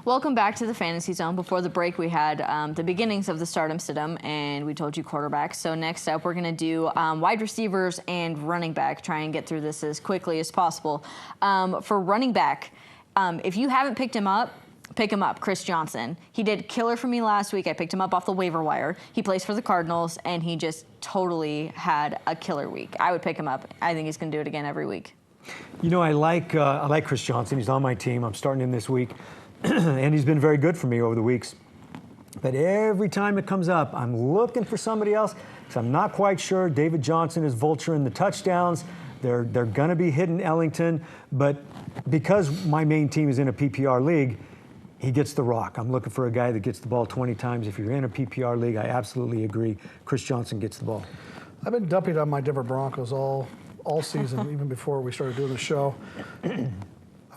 Welcome back to the Fantasy Zone. Before the break, we had the beginnings of the stardom sit-em, and we told you quarterbacks. So next up, we're going to do wide receivers and running back, try and get through this as quickly as possible. For running back, if you haven't picked him up, pick him up, Chris Johnson. He did killer for me last week. I picked him up off the waiver wire. He plays for the Cardinals, and he just totally had a killer week. I would pick him up. I think he's going to do it again every week. You know, I like Chris Johnson. He's on my team. I'm starting him this week. And he's been very good for me over the weeks. But every time it comes up, I'm looking for somebody else because I'm not quite sure. David Johnson is vulturing the touchdowns. They're going to be hitting Ellington. But because my main team is in a PPR league, he gets the rock. I'm looking for a guy that gets the ball 20 times. If you're in a PPR league, I absolutely agree. Chris Johnson gets the ball. I've been dumping on my Denver Broncos all season, even before we started doing the show.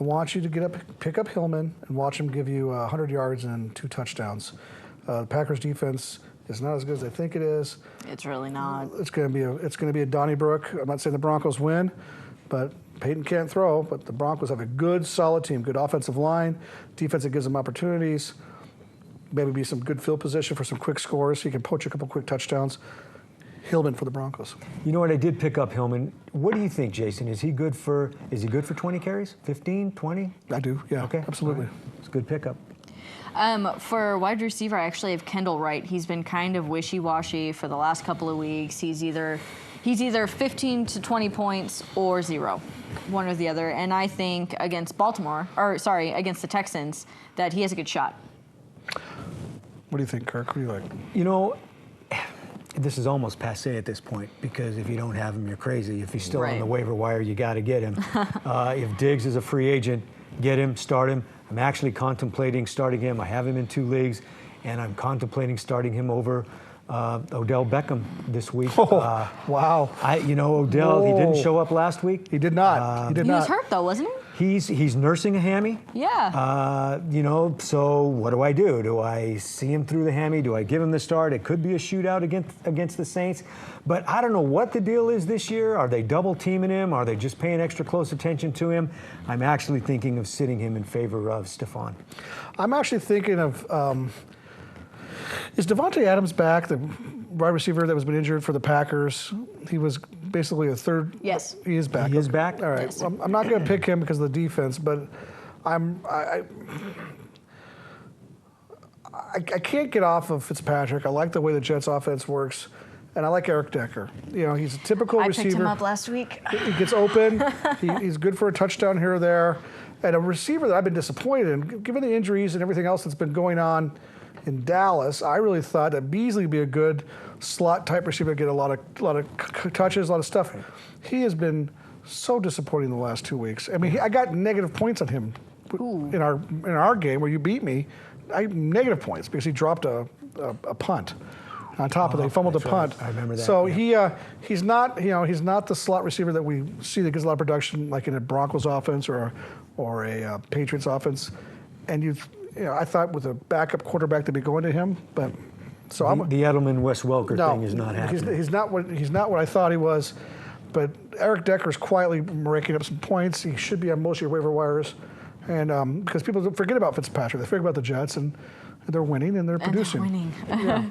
I want you to pick up Hillman, and watch him give you 100 yards and 2 touchdowns. The Packers defense is not as good as they think it is. It's really not. It's going to be a Donnybrook. I'm not saying the Broncos win, but Peyton can't throw. But the Broncos have a good, solid team, good offensive line, defense that gives them opportunities. Maybe be some good field position for some quick scores. He can poach a couple quick touchdowns. Hillman for the Broncos. You know what? I did pick up Hillman. What do you think, Jason? Is he good for 20 carries? 15, 20? I do, yeah. Okay, absolutely. Right. It's a good pickup. For wide receiver, I actually have Kendall Wright. He's been kind of wishy-washy for the last couple of weeks. He's either 15 to 20 points or 0, one or the other. And I think against against the Texans, that he has a good shot. What do you think, Kirk? What do you like? You know, this is almost passé at this point because if you don't have him, you're crazy. If he's still on the waiver wire, you got to get him. If Diggs is a free agent, get him, start him. I'm actually contemplating starting him. I have him in 2 leagues, and I'm contemplating starting him over Odell Beckham this week. Oh, wow. Odell, he didn't show up last week. He did not. He was hurt, though, wasn't he? He's nursing a hammy. Yeah. So what do I do? Do I see him through the hammy? Do I give him the start? It could be a shootout against the Saints. But I don't know what the deal is this year. Are they double teaming him? Are they just paying extra close attention to him? I'm actually thinking of sitting him in favor of Stephon. I'm actually thinking of, is Devontae Adams back, the wide receiver that was been injured for the Packers? He was basically a third. Yes. He is back. He is back? All right. Yes. I'm not going to pick him because of the defense, but I can't get off of Fitzpatrick. I like the way the Jets offense works, and I like Eric Decker. He's a typical receiver. I picked him up last week. He gets open. He's good for a touchdown here or there. And a receiver that I've been disappointed in, given the injuries and everything else that's been going on in Dallas, I really thought that Beasley would be a good slot-type receiver, get a lot of touches, a lot of stuff. He has been so disappointing the last 2 weeks. I mean, I got negative points on him in our game where you beat me. I negative points because he dropped a punt. On top of that, he fumbled a punt. Right. I remember that. So he's not the slot receiver that we see that gets a lot of production like in a Broncos offense or a Patriots offense. And I thought with a backup quarterback to be going to him, but so the Edelman-Wes Welker thing is not happening. He's not what I thought he was. But Eric Decker's quietly raking up some points. He should be on most of your waiver wires, and because people don't forget about Fitzpatrick, they forget about the Jets, and they're winning and they're producing. They're winning. Yeah.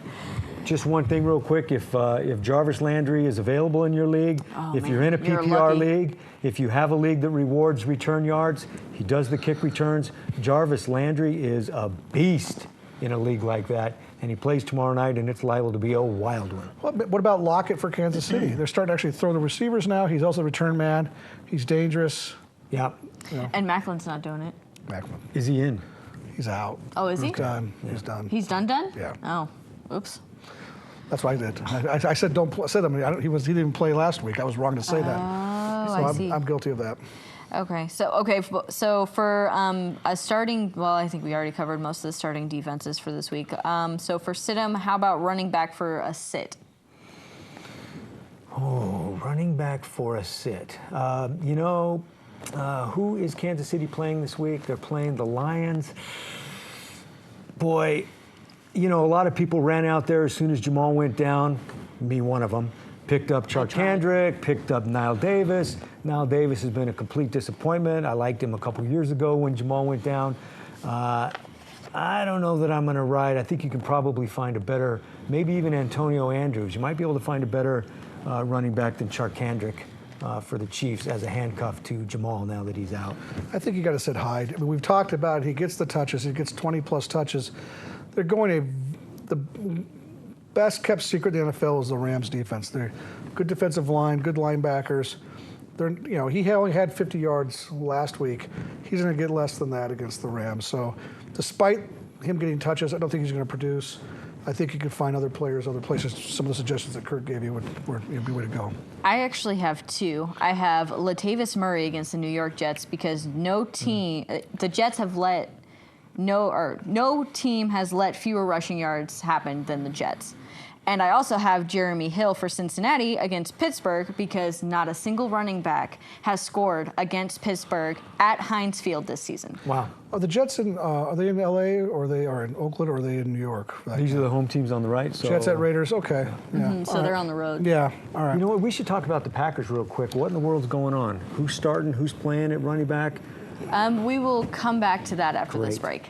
Just one thing real quick, if Jarvis Landry is available in your league, you're in a PPR league, if you have a league that rewards return yards, he does the kick returns. Jarvis Landry is a beast in a league like that, and he plays tomorrow night, and it's liable to be a wild one. What about Lockett for Kansas City? They're starting to actually throw the receivers now. He's also a return man. He's dangerous. Yeah. And Macklin's not doing it. Macklin. Is he in? He's out. Oh, is he? He's done. Yeah. He's done. He's done? Yeah. Oh, oops. That's what I did. I said don't said him. He didn't even play last week. I was wrong to say that. Oh, So I see. I'm guilty of that. Okay, so for a starting, well, I think we already covered most of the starting defenses for this week. So for sit-em, how about running back for a sit? Oh, running back for a sit. Who is Kansas City playing this week? They're playing the Lions. Boy, a lot of people ran out there as soon as Jamal went down, me one of them. Picked up Charkandrick, picked up Nile Davis. Nile Davis has been a complete disappointment. I liked him a couple years ago when Jamal went down. I don't know that I'm going to ride. I think you can probably find a better, maybe even Antonio Andrews. You might be able to find a better running back than Charkandrick for the Chiefs as a handcuff to Jamal now that he's out. I think you got to sit Hyde. I mean, we've talked about he gets the touches. He gets 20-plus touches. They're going the best kept secret in the NFL is the Rams defense. They're good defensive line, good linebackers. He only had 50 yards last week. He's going to get less than that against the Rams. So despite him getting touches, I don't think he's going to produce. I think you could find other players, other places. Some of the suggestions that Kirk gave you would be a way to go. I actually have two. I have Latavius Murray against the New York Jets because no team, the Jets have no team has let fewer rushing yards happen than the Jets. And I also have Jeremy Hill for Cincinnati against Pittsburgh because not a single running back has scored against Pittsburgh at Heinz Field this season. Wow. Are the Jets are they in L.A. or they are in Oakland or are they in New York? These are the home teams on the right. So. Jets at Raiders. Okay. Yeah. So they're on the road. Yeah. All right. You know what? We should talk about the Packers real quick. What in the world's going on? Who's starting? Who's playing at running back? We will come back to that after this break.